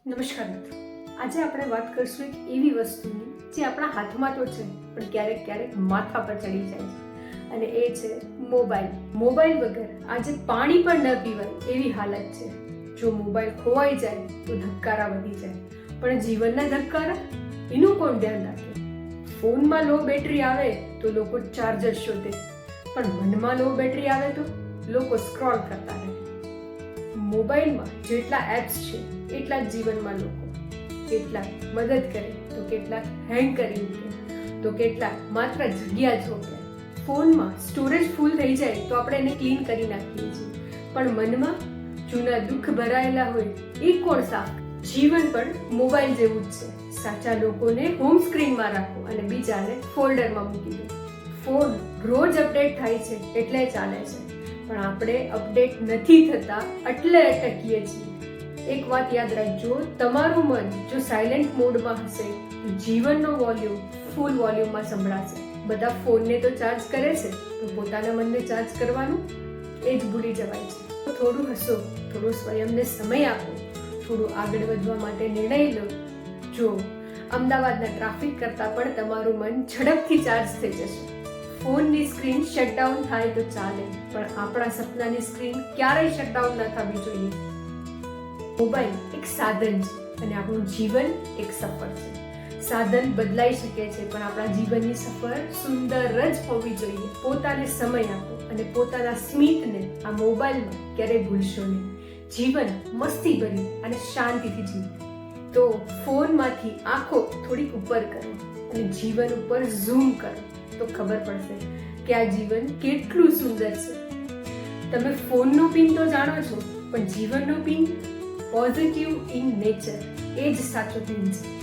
નમસ્કાર મિત્રો, આજે આપણે વાત કરીશું એક એવી વસ્તુની જે આપણા હાથમાં તો છે પણ ક્યારેક ક્યારેક માથા પર ચડી જાય છે અને એ છે મોબાઈલ. મોબાઈલ વગર આજે પાણી પણ ન પીવાય એવી હાલત છે. જો મોબાઈલ ખોવાઈ જાય તો ધબકારા વધી જાય, પણ જીવનના ધબકારા એનું કોણ ધ્યાન રાખે? ફોનમાં લો બેટરી આવે તો લોકો ચાર્જર શોધે, પણ મનમાં લો બેટરી આવે તો લોકો સ્ક્રોલ કરતા રહે. મોબાઈલમાં જેટલા એપ્સ છે એટલા જ જીવનમાં લોકો. કેટલાક મદદ કરે તો કેટલાક હેંગ કરી મૂકે, તો કેટલાક માત્ર જગ્યા જ રોકે. ફોનમાં સ્ટોરેજ ફૂલ થઈ જાય તો આપણે એને ક્લીન કરી નાખીએ છીએ, પણ મનમાં જૂના દુઃખ ભરાયેલા હોય એ કોણ સાફ? જીવન પણ મોબાઈલ જેવું જ છે. સાચા લોકોને હોમ સ્ક્રીનમાં રાખો અને બીજાને ફોલ્ડરમાં મૂકી દો. ફોન રોજ અપડેટ થાય છે એટલે ચાલે છે, પણ આપણે અપડેટ નથી થતા એટલે અટકીએ છીએ. એક વાત યાદ રાખજો, તમારું મન જો સાયલેન્ટ મોડમાં હશે તો જીવનનો વોલ્યુમ ફૂલ વોલ્યુમમાં સંભળાશે. બધા ફોનને તો ચાર્જ કરે છે, તો પોતાના મનને ચાર્જ કરવાનું એ જ ભૂલી જવાય છે. તો થોડું હસો, થોડું સ્વયંને સમય આપો, થોડું આગળ વધવા માટે નિર્ણય લો. જો અમદાવાદના ટ્રાફિક કરતાં પણ તમારું મન ઝડપથી ચાર્જ થઈ જશે. ફોનની સ્ક્રીન શટડાઉન થાય તો ચાલે, પણ આપણા સપનાની સ્ક્રીન ક્યારેય શટડાઉન ન થવી જોઈએ. મોબાઈલ એક સાધન છે અને આપણું જીવન એક સફર છે. સાધન બદલાઈ શકે છે, પણ આપણા જીવનની સફર સુંદર જ હોવી જોઈએ. પોતાને સમય આપો અને પોતાના સ્મિતને આ મોબાઈલમાં ક્યારેય ભૂલશો નહીં. જીવન મસ્તી ભરી અને શાંતિથી જીવો. તો ફોનમાંથી આંખો થોડીક ઉપર કરો અને જીવન ઉપર ઝૂમ કરો તો ખબર પડશે કે આ જીવન કેટલું સુંદર છે. તમે ફોનનો પિન તો જાણો છો, પણ જીવનનો પિન પોઝિટિવ ઇન નેચર એ જ સાચો પિન છે.